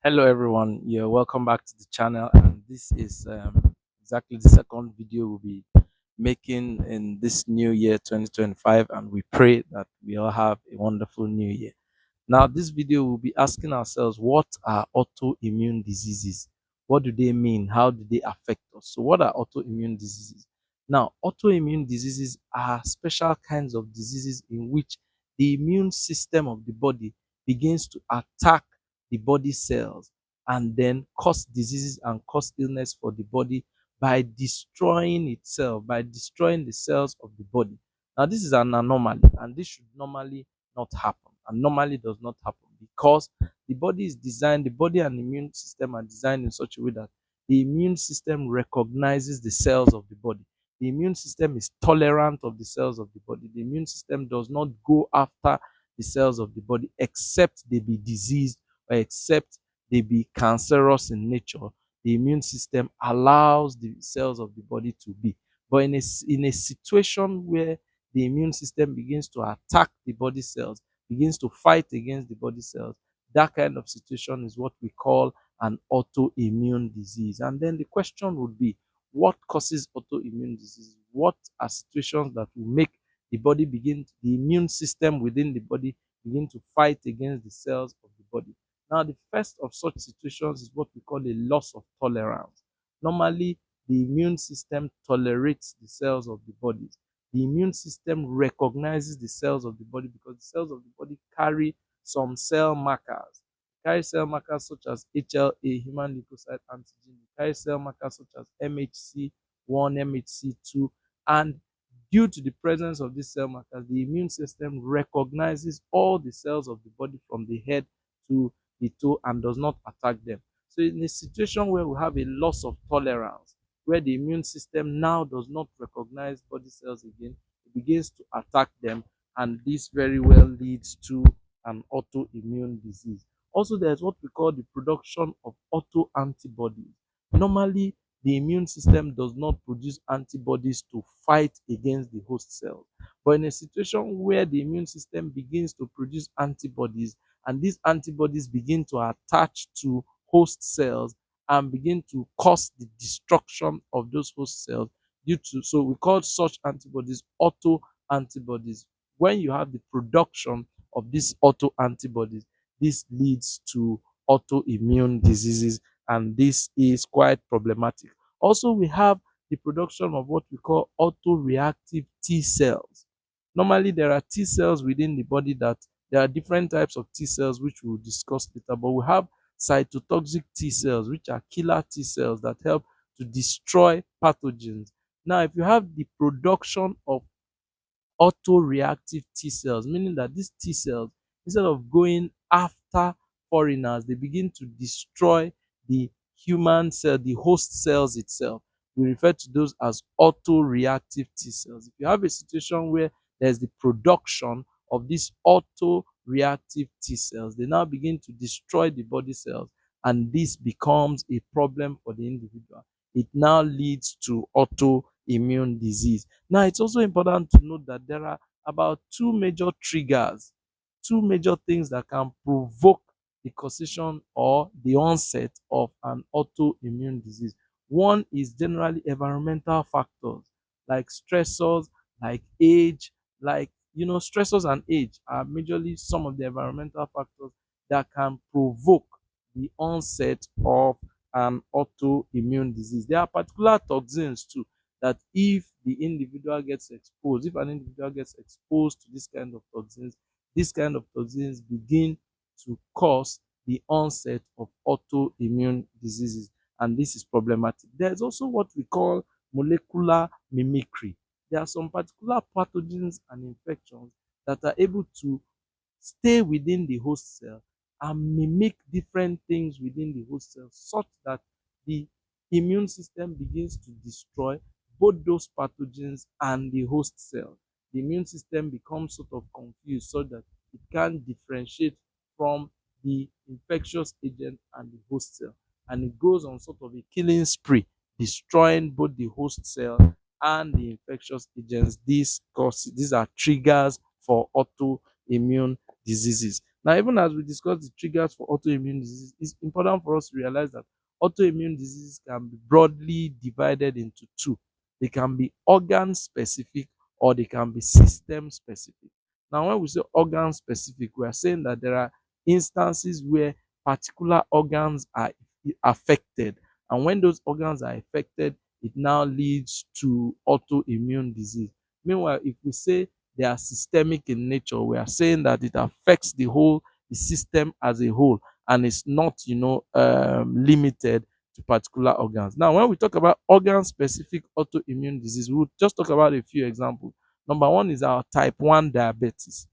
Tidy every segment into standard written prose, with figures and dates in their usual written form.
Hello everyone, you're welcome back to the channel, and this is exactly the second video we'll be making in this new year 2025, and we pray that we all have a wonderful new year. Now, this video will be asking ourselves, what are autoimmune diseases? What do they mean? How do they affect us? So what are autoimmune diseases? Now, autoimmune diseases are special kinds of diseases in which the immune system of the body begins to attack the body cells and then cause diseases and cause illness for the body by destroying itself, by destroying the cells of the body. Now, this is an anomaly, and this should normally not happen, and normally does not happen, because the body and immune system are designed in such a way that the immune system recognizes the cells of the body. The immune system is tolerant of the cells of the body. The immune system does not go after the cells of the body except they be diseased or except they be cancerous in nature. The immune system allows the cells of the body to be. But in a situation where the immune system begins to attack the body cells, begins to fight against the body cells, that kind of situation is what we call an autoimmune disease. And then the question would be, what causes autoimmune disease? What are situations that will make the immune system within the body begin to fight against the cells of the body? Now, the first of such situations is what we call a loss of tolerance. Normally, the immune system tolerates the cells of the body. The immune system recognizes the cells of the body because the cells of the body carry some cell markers. Carry cell markers such as HLA, human leukocyte antigen, carry cell markers such as MHC1, MHC2, and due to the presence of these cell markers, the immune system recognizes all the cells of the body from the head to the toe and does not attack them. So in a situation where we have a loss of tolerance, where the immune system now does not recognize body cells again, it begins to attack them, and this very well leads to an autoimmune disease. Also, there's what we call the production of autoantibodies. Normally, the immune system does not produce antibodies to fight against the host cells. But in a situation where the immune system begins to produce antibodies, and these antibodies begin to attach to host cells and begin to cause the destruction of those host cells so we call such antibodies auto antibodies. When you have the production of these auto antibodies, this leads to autoimmune diseases, and this is quite problematic. Also, we have the production of what we call autoreactive T cells. Normally, there are T cells within the body that there are different types of T cells, which we'll discuss later, but we have cytotoxic T cells, which are killer T cells that help to destroy pathogens. Now, if you have the production of autoreactive T cells, meaning that these T cells, instead of going after foreigners, they begin to destroy the human cell, the host cells itself. We refer to those as autoreactive T cells. If you have a situation where there's the production of these autoreactive T cells, they now begin to destroy the body cells, and this becomes a problem for the individual. It now leads to autoimmune disease. Now, it's also important to note that there are about two major triggers, two major things that can provoke the causation or the onset of an autoimmune disease. One is generally environmental factors like stressors, like age, stressors and age are majorly some of the environmental factors that can provoke the onset of an autoimmune disease. There are particular toxins too that if an individual gets exposed to this kind of toxins begin to cause the onset of autoimmune diseases, and this is problematic. There's also what we call molecular mimicry. There are some particular pathogens and infections that are able to stay within the host cell and mimic different things within the host cell such that the immune system begins to destroy both those pathogens and the host cell. The immune system becomes sort of confused so that it can't differentiate from the infectious agent and the host cell. And it goes on sort of a killing spree, destroying both the host cell and the infectious agents. These are triggers for autoimmune diseases. Now, even as we discuss the triggers for autoimmune disease, it's important for us to realize that autoimmune diseases can be broadly divided into two. They can be organ specific or they can be system specific. Now, when we say organ specific, we are saying that there are instances where particular organs are affected. And when those organs are affected, it now leads to autoimmune disease. Meanwhile, if we say they are systemic in nature, we are saying that it affects the system as a whole, and it's not, limited to particular organs. Now, when we talk about organ-specific autoimmune disease, we'll just talk about a few examples. Number one is our type 1 diabetes.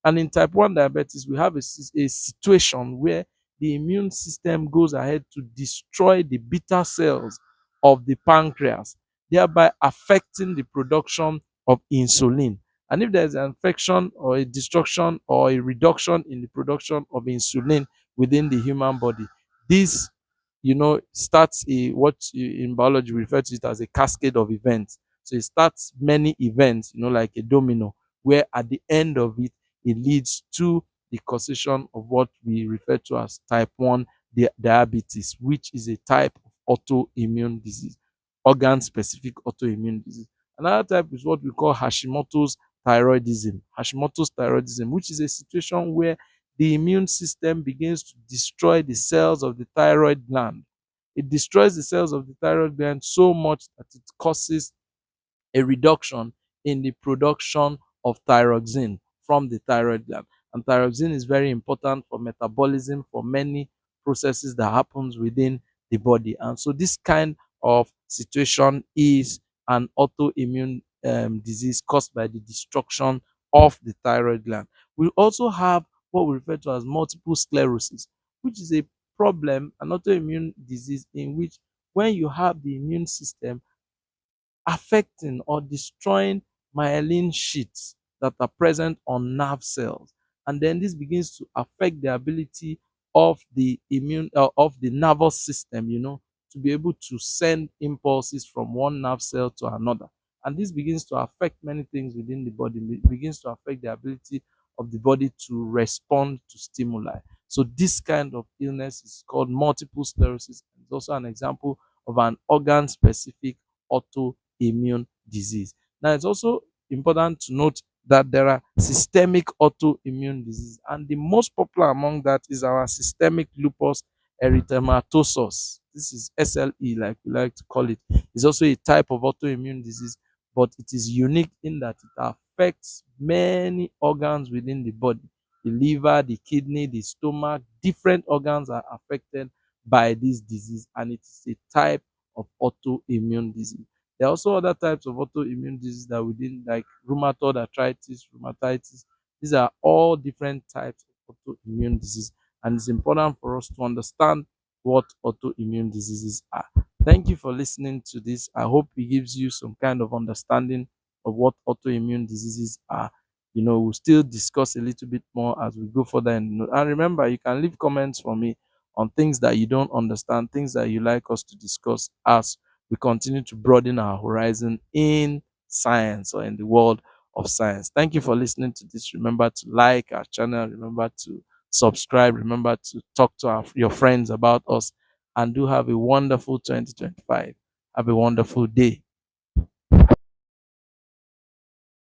And in type 1 diabetes, we have a situation where the immune system goes ahead to destroy the beta cells of the pancreas, thereby affecting the production of insulin. And if there's an infection or a destruction or a reduction in the production of insulin within the human body, this, starts what in biology we refer to it as a cascade of events. So it starts many events, like a domino, where at the end of it, it leads to the causation of what we refer to as type 1 diabetes, which is a type of autoimmune disease, organ specific autoimmune disease. Another type is what we call Hashimoto's thyroidism. Hashimoto's thyroidism, which is a situation where the immune system begins to destroy the cells of the thyroid gland. It destroys the cells of the thyroid gland so much that it causes a reduction in the production of thyroxine from the thyroid gland. And thyroxine is very important for metabolism for many processes that happens within the body. And so this kind of situation is an autoimmune disease caused by the destruction of the thyroid gland. We also have what we refer to as multiple sclerosis, which is a problem, an autoimmune disease in which when you have the immune system affecting or destroying myelin sheaths that are present on nerve cells. And then this begins to affect the ability of the of the nervous system, to be able to send impulses from one nerve cell to another. And this begins to affect many things within the body. It begins to affect the ability of the body to respond to stimuli. So this kind of illness is called multiple sclerosis. It's also an example of an organ specific autoimmune disease. Now, it's also important to note that there are systemic autoimmune diseases, and the most popular among that is our systemic lupus erythematosus. This is SLE, like we like to call it. It's also a type of autoimmune disease, but it is unique in that it affects many organs within the body. The liver, the kidney, the stomach, different organs are affected by this disease, and it is a type of autoimmune disease. There are also other types of autoimmune disease that within, like rheumatoid arthritis, rheumatitis. These are all different types of autoimmune disease, and it's important for us to understand what autoimmune diseases are. Thank you for listening to this. I hope it gives you some kind of understanding of what autoimmune diseases are. We'll still discuss a little bit more as we go further. And remember, you can leave comments for me on things that you don't understand, things that you like us to discuss as we continue to broaden our horizon in science or in the world of science. Thank you for listening to this. Remember to like our channel. Remember to subscribe. Remember to talk to your friends about us. And do have a wonderful 2025. Have a wonderful day.